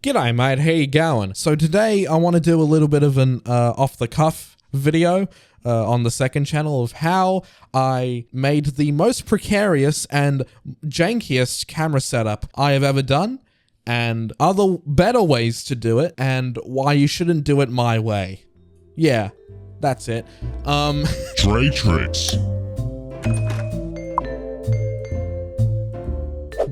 G'day mate, how you going? So today I want to do a little bit of an off-the-cuff video on the second channel of how I made the most precarious and jankiest camera setup I have ever done, and other better ways to do it, and why you shouldn't do it my way. Yeah, that's it. Tray tricks.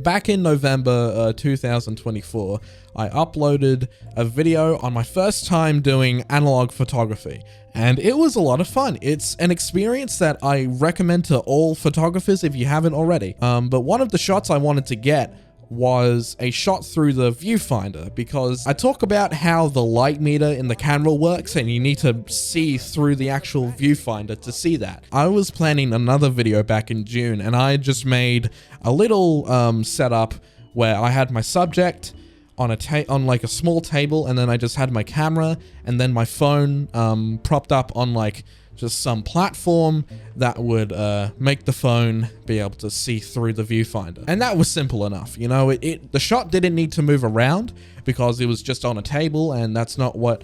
Back in November 2024, I uploaded a video on my first time doing analog photography, and it was a lot of fun. It's an experience that I recommend to all photographers if you haven't already. But one of the shots I wanted to get was a shot through the viewfinder, because I talk about how the light meter in the camera works and you need to see through the actual viewfinder to see that. I was planning another video back in June, and I just made a little setup where I had my subject on like a small table, and then I just had my camera and then my phone propped up on like just some platform that would make the phone be able to see through the viewfinder. And that was simple enough, you know. The shot didn't need to move around because it was just on a table, and that's not what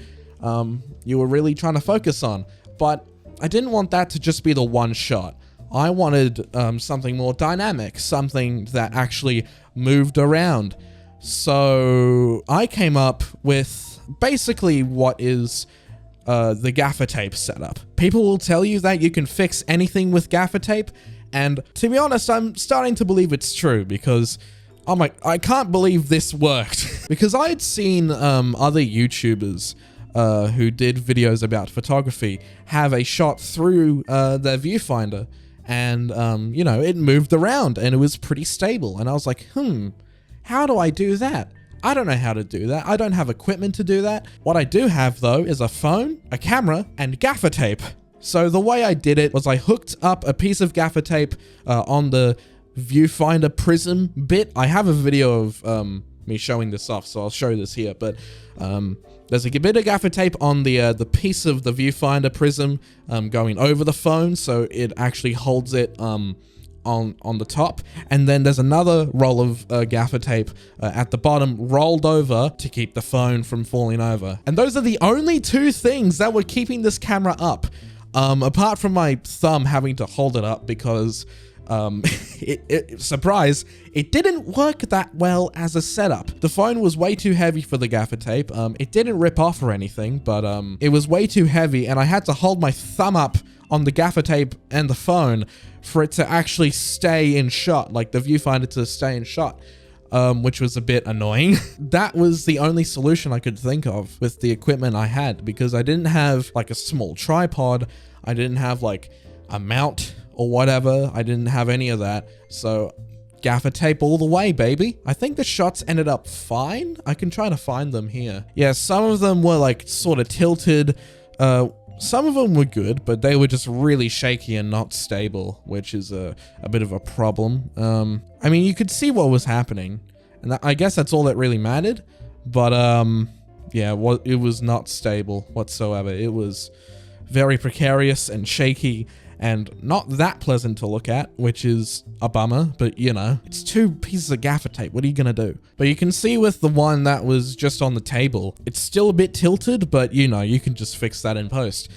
you were really trying to focus on. But I didn't want that to just be the one shot. I wanted something more dynamic, something that actually moved around. So I came up with basically what is the gaffer tape setup. People will tell you that you can fix anything with gaffer tape, and to be honest, I'm starting to believe it's true, because I can't believe this worked. Because I had seen other YouTubers who did videos about photography have a shot through their viewfinder, and you know, it moved around and it was pretty stable, and I was like, how do I do that? I don't know how to do that. I don't have equipment to do that. What I do have though is a phone, a camera, and gaffer tape. So the way I did it was I hooked up a piece of gaffer tape on the viewfinder prism bit. I have a video of me showing this off, so I'll show this here. But there's a bit of gaffer tape on the piece of the viewfinder prism going over the phone, so it actually holds it on the top, and then there's another roll of gaffer tape at the bottom rolled over to keep the phone from falling over. And those are the only two things that were keeping this camera up, apart from my thumb having to hold it up because surprise, it didn't work that well as a setup. The phone was way too heavy for the gaffer tape. It didn't rip off or anything, but it was way too heavy, and I had to hold my thumb up on the gaffer tape and the phone for it to actually stay in shot, like the viewfinder to stay in shot, which was a bit annoying. That was the only solution I could think of with the equipment I had, because I didn't have like a small tripod, I didn't have like a mount or whatever, I didn't have any of that, so gaffer tape all the way, baby. I think the shots ended up fine. I can try to find them here. Yeah, some of them were like sort of tilted, some of them were good, but they were just really shaky and not stable, which is a bit of a problem. I mean, you could see what was happening, and I guess that's all that really mattered, but yeah, it was not stable whatsoever. It was very precarious and shaky, and not that pleasant to look at, which is a bummer, but you know, it's two pieces of gaffer tape, what are you gonna do? But you can see with the one that was just on the table, it's still a bit tilted, but you know, you can just fix that in post.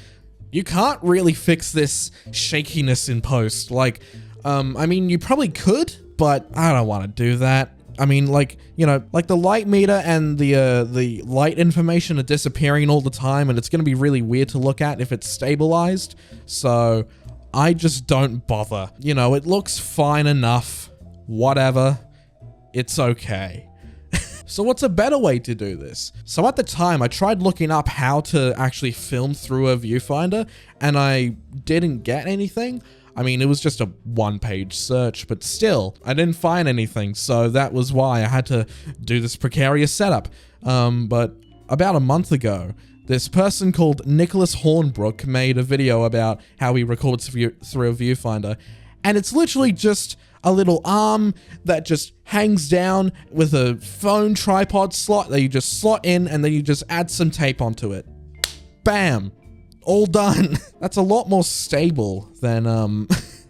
You can't really fix this shakiness in post, like, I mean, you probably could, but I don't want to do that. I mean, like, you know, like the light meter and the light information are disappearing all the time, and it's gonna be really weird to look at if it's stabilized, so I just don't bother. You know, it looks fine enough, whatever, it's okay. So what's a better way to do this? So at the time, I tried looking up how to actually film through a viewfinder, and I didn't get anything. I mean, it was just a one-page search, but still, I didn't find anything, so that was why I had to do this precarious setup. But about a month ago, this person called Nicholas Hornbrook made a video about how he records through a viewfinder, and it's literally just a little arm that just hangs down with a phone tripod slot that you just slot in, and then you just add some tape onto it. Bam! All done. That's a lot more stable than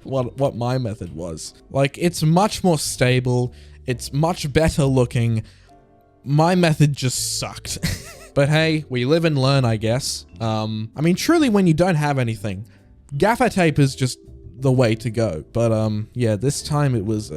what my method was. Like, it's much more stable, it's much better looking, my method just sucked. But hey, we live and learn, I guess. I mean, truly, when you don't have anything, gaffer tape is just the way to go. But yeah, this time it was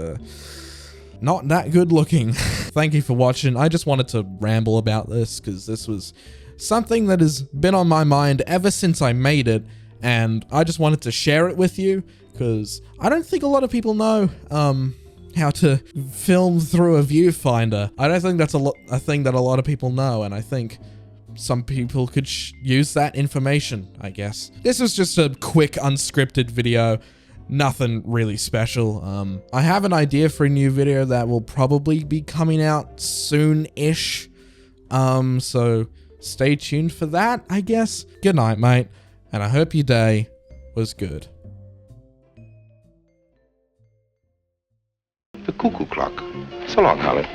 not that good looking. Thank you for watching. I just wanted to ramble about this because this was something that has been on my mind ever since I made it, and I just wanted to share it with you because I don't think a lot of people know how to film through a viewfinder. I don't think that's a thing that a lot of people know, and I think some people could use that information, I guess. This was just a quick unscripted video, nothing really special. I have an idea for a new video that will probably be coming out soon-ish, so stay tuned for that, I guess. Good night, mate, and I hope your day was good. The cuckoo clock. So long, Holly.